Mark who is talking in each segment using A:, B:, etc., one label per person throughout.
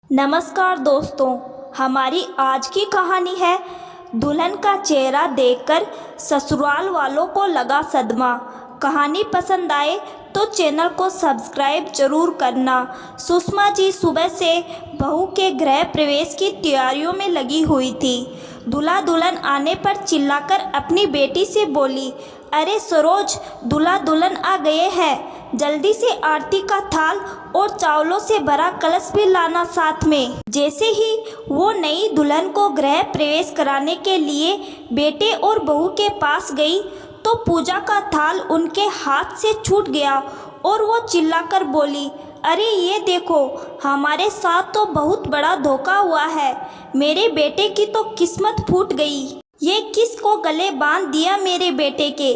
A: नमस्कार दोस्तों, हमारी आज की कहानी है दुल्हन का चेहरा देखकर ससुराल वालों को लगा सदमा। कहानी पसंद आए तो चैनल को सब्सक्राइब जरूर करना। सुषमा जी सुबह से बहू के गृह प्रवेश की तैयारियों में लगी हुई थी। दूल्हा दुल्हन आने पर चिल्लाकर अपनी बेटी से बोली, अरे सरोज, दूल्हा दुल्हन आ गए हैं, जल्दी से आरती का थाल और चावलों से भरा कलश भी लाना साथ में। जैसे ही वो नई दुल्हन को गृह प्रवेश कराने के लिए बेटे और बहू के पास गई तो पूजा का थाल उनके हाथ से छूट गया और वो चिल्लाकर बोली, अरे ये देखो, हमारे साथ तो बहुत बड़ा धोखा हुआ है। मेरे बेटे की तो किस्मत फूट गई। ये किसको गले बांध दिया मेरे बेटे के?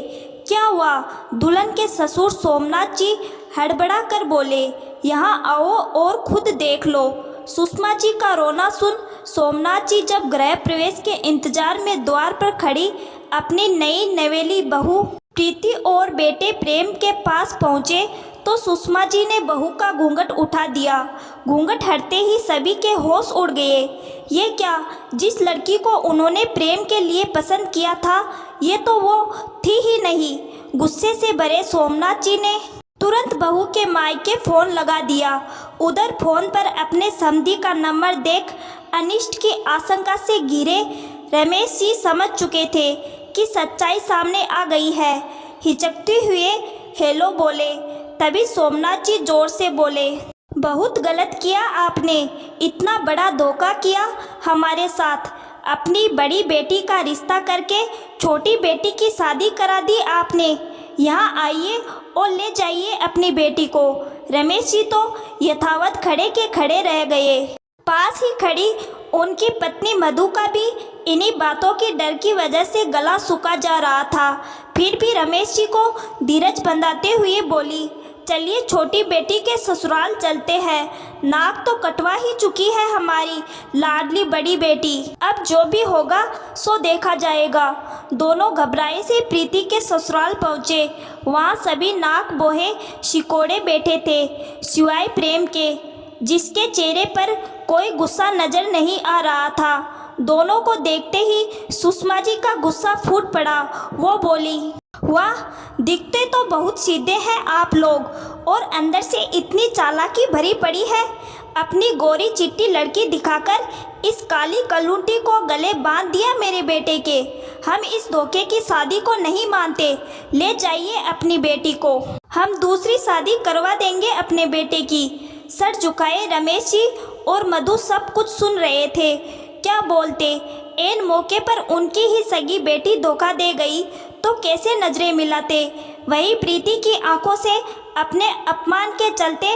A: क्या हुआ? दुल्हन के ससुर सोमनाथ जी हड़बड़ा कर बोले, यहाँ आओ और खुद देख लो। सुषमा जी का रोना सुन सोमनाथ जी जब गृह प्रवेश के इंतजार में द्वार पर खड़ी अपनी नई नवेली बहू प्रीति और बेटे प्रेम के पास पहुँचे तो सुषमा जी ने बहू का घूंघट उठा दिया। घूंघट हटते ही सभी के होश उड़ गए। ये क्या? जिस लड़की को उन्होंने प्रेम के लिए पसंद किया था, ये तो वो थी ही नहीं। गुस्से से भरे सोमनाथ जी ने तुरंत बहू के मायके फ़ोन लगा दिया। उधर फ़ोन पर अपने समधी का नंबर देख अनिष्ट की आशंका से घिरे रमेश जी समझ चुके थे कि सच्चाई सामने आ गई है। हिचकते हुए हेलो बोले। तभी सोमनाथ जी जोर से बोले, बहुत गलत किया आपने, इतना बड़ा धोखा किया हमारे साथ। अपनी बड़ी बेटी का रिश्ता करके छोटी बेटी की शादी करा दी आपने। यहाँ आइए और ले जाइए अपनी बेटी को। रमेश जी तो यथावत खड़े के खड़े रह गए। पास ही खड़ी उनकी पत्नी मधु का भी इन्हीं बातों की डर की वजह से गला सूखा जा रहा था। फिर भी रमेश जी को धीरज बंधाते हुए बोली, चलिए छोटी बेटी के ससुराल चलते हैं। नाक तो कटवा ही चुकी है हमारी लाडली बड़ी बेटी, अब जो भी होगा सो देखा जाएगा। दोनों घबराए से प्रीति के ससुराल पहुँचे। वहाँ सभी नाक बोहे शिकोड़े बैठे थे सिवाय प्रेम के, जिसके चेहरे पर कोई गुस्सा नजर नहीं आ रहा था। दोनों को देखते ही सुषमा जी का गुस्सा फूट पड़ा। वो बोली, वाह, दिखते तो बहुत सीधे हैं आप लोग और अंदर से इतनी चालाकी भरी पड़ी है। अपनी गोरी चिट्टी लड़की दिखाकर इस काली कलूटी को गले बांध दिया मेरे बेटे के। हम इस धोखे की शादी को नहीं मानते। ले जाइए अपनी बेटी को, हम दूसरी शादी करवा देंगे अपने बेटे की। सर झुकाए रमेश जी और मधु सब कुछ सुन रहे थे। क्या बोलते? एन मौके पर उनकी ही सगी बेटी धोखा दे गई तो कैसे नजरें मिलाते? वही प्रीति की आंखों से अपने अपमान के चलते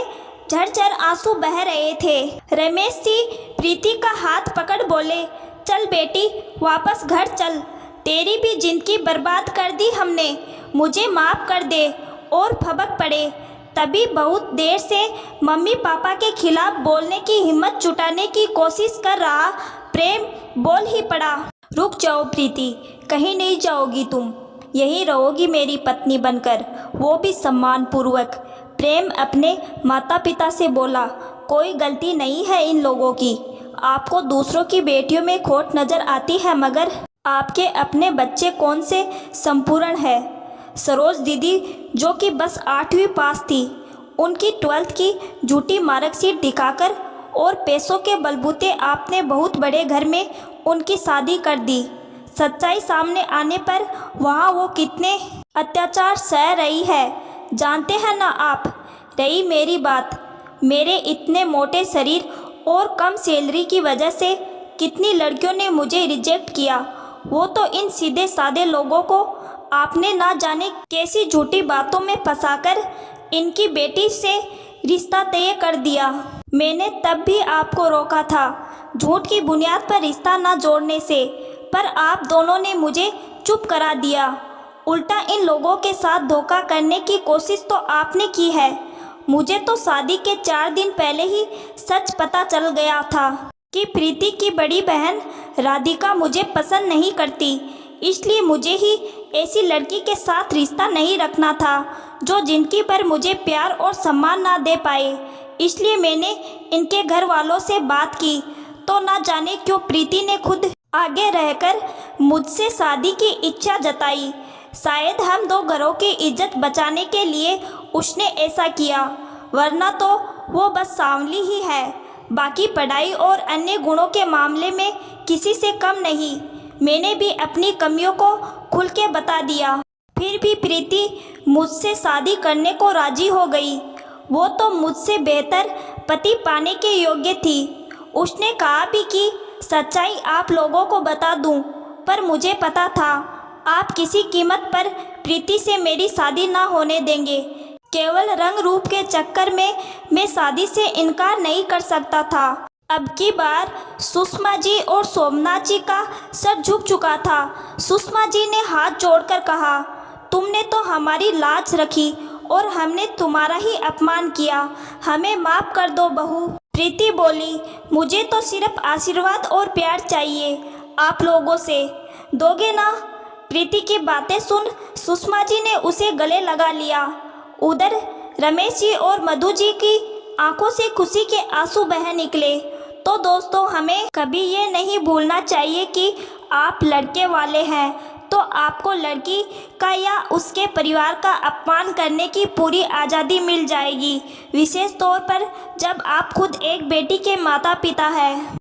A: झरझर आंसू बह रहे थे। रमेश जी प्रीति का हाथ पकड़ बोले, चल बेटी, वापस घर चल। तेरी भी जिंदगी बर्बाद कर दी हमने, मुझे माफ़ कर दे। और फबक पड़े। तभी बहुत देर से मम्मी पापा के खिलाफ बोलने की हिम्मत जुटाने की कोशिश कर रहा प्रेम बोल ही पड़ा, रुक जाओ प्रीति, कहीं नहीं जाओगी तुम, यहीं रहोगी मेरी पत्नी बनकर, वो भी सम्मान पूर्वक। प्रेम अपने माता पिता से बोला, कोई गलती नहीं है इन लोगों की। आपको दूसरों की बेटियों में खोट नज़र आती है, मगर आपके अपने बच्चे कौन से संपूर्ण है। सरोज दीदी जो कि बस 8वीं पास थी, उनकी 12th की झूठी मार्कशीट दिखाकर और पैसों के बलबूते आपने बहुत बड़े घर में उनकी शादी कर दी। सच्चाई सामने आने पर वहाँ वो कितने अत्याचार सह रही है, जानते हैं ना आप। रही मेरी बात, मेरे इतने मोटे शरीर और कम सैलरी की वजह से कितनी लड़कियों ने मुझे रिजेक्ट किया। वो तो इन सीधे साधे लोगों को आपने ना जाने कैसी झूठी बातों में फंसाकर इनकी बेटी से रिश्ता तय कर दिया। मैंने तब भी आपको रोका था झूठ की बुनियाद पर रिश्ता ना जोड़ने से, पर आप दोनों ने मुझे चुप करा दिया। उल्टा इन लोगों के साथ धोखा करने की कोशिश तो आपने की है। मुझे तो शादी के 4 दिन पहले ही सच पता चल गया था कि प्रीति की बड़ी बहन राधिका मुझे पसंद नहीं करती, इसलिए मुझे ही ऐसी लड़की के साथ रिश्ता नहीं रखना था जो जिंदगी भर मुझे प्यार और सम्मान ना दे पाए। इसलिए मैंने इनके घर वालों से बात की, तो ना जाने क्यों प्रीति ने खुद आगे रहकर मुझसे शादी की इच्छा जताई। शायद हम दो घरों की इज्जत बचाने के लिए उसने ऐसा किया, वरना तो वो बस सांवली ही है, बाकी पढ़ाई और अन्य गुणों के मामले में किसी से कम नहीं। मैंने भी अपनी कमियों को खुल के बता दिया। फिर भी प्रीति मुझसे शादी करने को राजी हो गई। वो तो मुझसे बेहतर पति पाने के योग्य थी। उसने कहा भी कि सच्चाई आप लोगों को बता दूं, पर मुझे पता था आप किसी कीमत पर प्रीति से मेरी शादी ना होने देंगे। केवल रंग रूप के चक्कर में मैं शादी से इनकार नहीं कर सकता था। अब की बार सुषमा जी और सोमनाथ जी का सर झुक चुका था। सुषमा जी ने हाथ जोड़कर कहा, तुमने तो हमारी लाज रखी और हमने तुम्हारा ही अपमान किया, हमें माफ़ कर दो बहू। प्रीति बोली, मुझे तो सिर्फ आशीर्वाद और प्यार चाहिए आप लोगों से, दोगे ना? प्रीति की बातें सुन सुषमा जी ने उसे गले लगा लिया। उधर रमेश जी और मधु जी की आंखों से खुशी के आंसू बह निकले। तो दोस्तों, हमें कभी ये नहीं भूलना चाहिए कि आप लड़के वाले हैं तो आपको लड़की का या उसके परिवार का अपमान करने की पूरी आज़ादी मिल जाएगी, विशेष तौर पर जब आप खुद एक बेटी के माता पिता हैं।